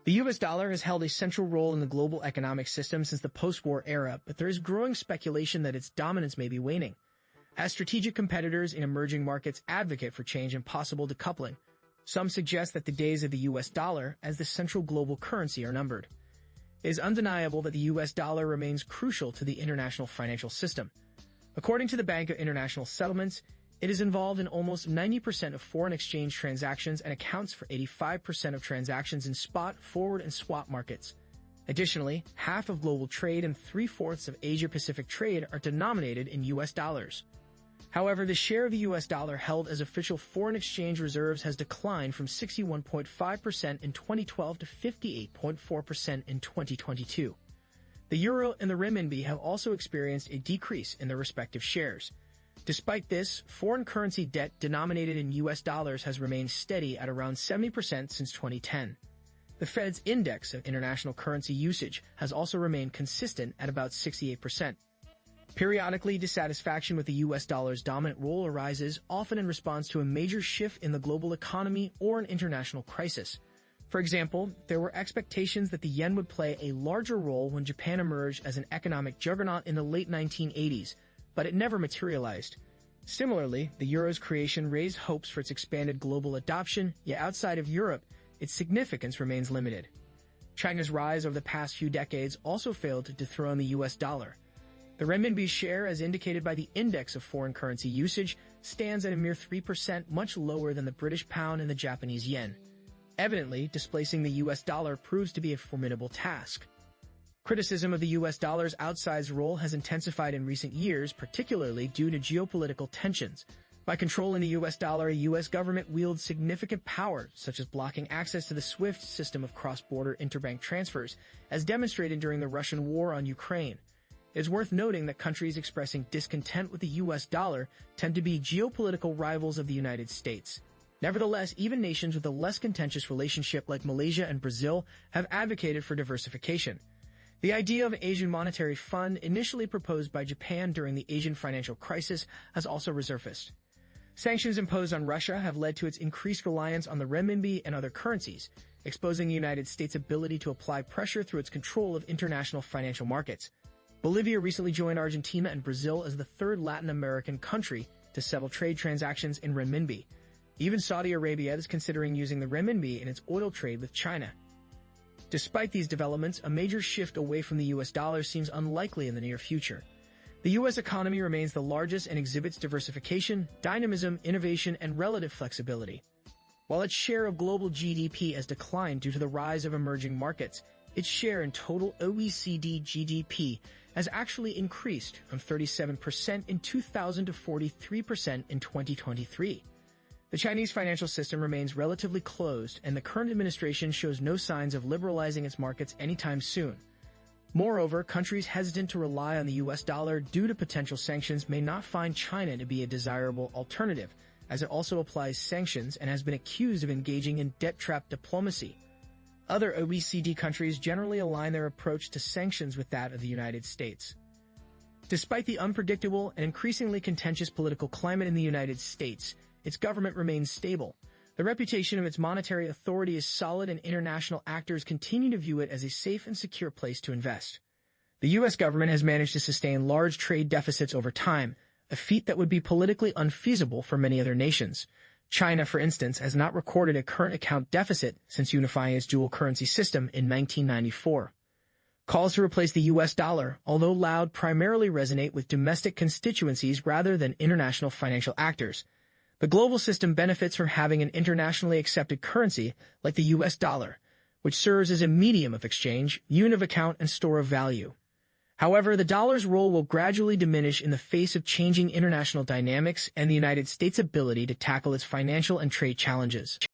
The U.S. dollar has held a central role in the global economic system since the post-war era, but there is growing speculation that its dominance may be waning, as strategic competitors in emerging markets advocate for change and possible decoupling. Some suggest that the days of the U.S. dollar as the central global currency are numbered. It is undeniable that the U.S. dollar remains crucial to the international financial system. According to the Bank of International Settlements, it is involved in almost 90% of foreign exchange transactions and accounts for 85% of transactions in spot, forward, and swap markets. Additionally, half of global trade and three-fourths of Asia-Pacific trade are denominated in U.S. dollars. However, the share of the U.S. dollar held as official foreign exchange reserves has declined from 61.5% in 2012 to 58.4% in 2022. The euro and the renminbi have also experienced a decrease in their respective shares. Despite this, foreign currency debt denominated in U.S. dollars has remained steady at around 70% since 2010. The Fed's index of international currency usage has also remained consistent at about 68%. Periodically, dissatisfaction with the U.S. dollar's dominant role arises, often in response to a major shift in the global economy or an international crisis. For example, there were expectations that the yen would play a larger role when Japan emerged as an economic juggernaut in the late 1980s, but it never materialized. Similarly, the euro's creation raised hopes for its expanded global adoption, yet outside of Europe, its significance remains limited. China's rise over the past few decades also failed to dethrone the U.S. dollar. The renminbi's share, as indicated by the index of foreign currency usage, stands at a mere 3%, much lower than the British pound and the Japanese yen. Evidently, displacing the U.S. dollar proves to be a formidable task. Criticism of the U.S. dollar's outsized role has intensified in recent years, particularly due to geopolitical tensions. By controlling the U.S. dollar, a U.S. government wields significant power, such as blocking access to the SWIFT system of cross-border interbank transfers, as demonstrated during the Russian war on Ukraine. It is worth noting that countries expressing discontent with the U.S. dollar tend to be geopolitical rivals of the United States. Nevertheless, even nations with a less contentious relationship like Malaysia and Brazil have advocated for diversification. The idea of an Asian monetary fund, initially proposed by Japan during the Asian financial crisis, has also resurfaced. Sanctions imposed on Russia have led to its increased reliance on the renminbi and other currencies, exposing the United States' ability to apply pressure through its control of international financial markets. Bolivia recently joined Argentina and Brazil as the third Latin American country to settle trade transactions in renminbi. Even Saudi Arabia is considering using the renminbi in its oil trade with China. Despite these developments, a major shift away from the U.S. dollar seems unlikely in the near future. The U.S. economy remains the largest and exhibits diversification, dynamism, innovation, and relative flexibility. While its share of global GDP has declined due to the rise of emerging markets, its share in total OECD GDP has actually increased from 37% in 2000 to 43% in 2023. The Chinese financial system remains relatively closed, and the current administration shows no signs of liberalizing its markets anytime soon. Moreover, countries hesitant to rely on the U.S. dollar due to potential sanctions may not find China to be a desirable alternative, as it also applies sanctions and has been accused of engaging in debt trap diplomacy. Other OECD countries generally align their approach to sanctions with that of the United States. Despite the unpredictable and increasingly contentious political climate in the United States, its government remains stable. The reputation of its monetary authority is solid, and international actors continue to view it as a safe and secure place to invest. The U.S. government has managed to sustain large trade deficits over time, a feat that would be politically unfeasible for many other nations. China, for instance, has not recorded a current account deficit since unifying its dual currency system in 1994. Calls to replace the U.S. dollar, although loud, primarily resonate with domestic constituencies rather than international financial actors. The global system benefits from having an internationally accepted currency like the U.S. dollar, which serves as a medium of exchange, unit of account, and store of value. However, the dollar's role will gradually diminish in the face of changing international dynamics and the United States' ability to tackle its financial and trade challenges.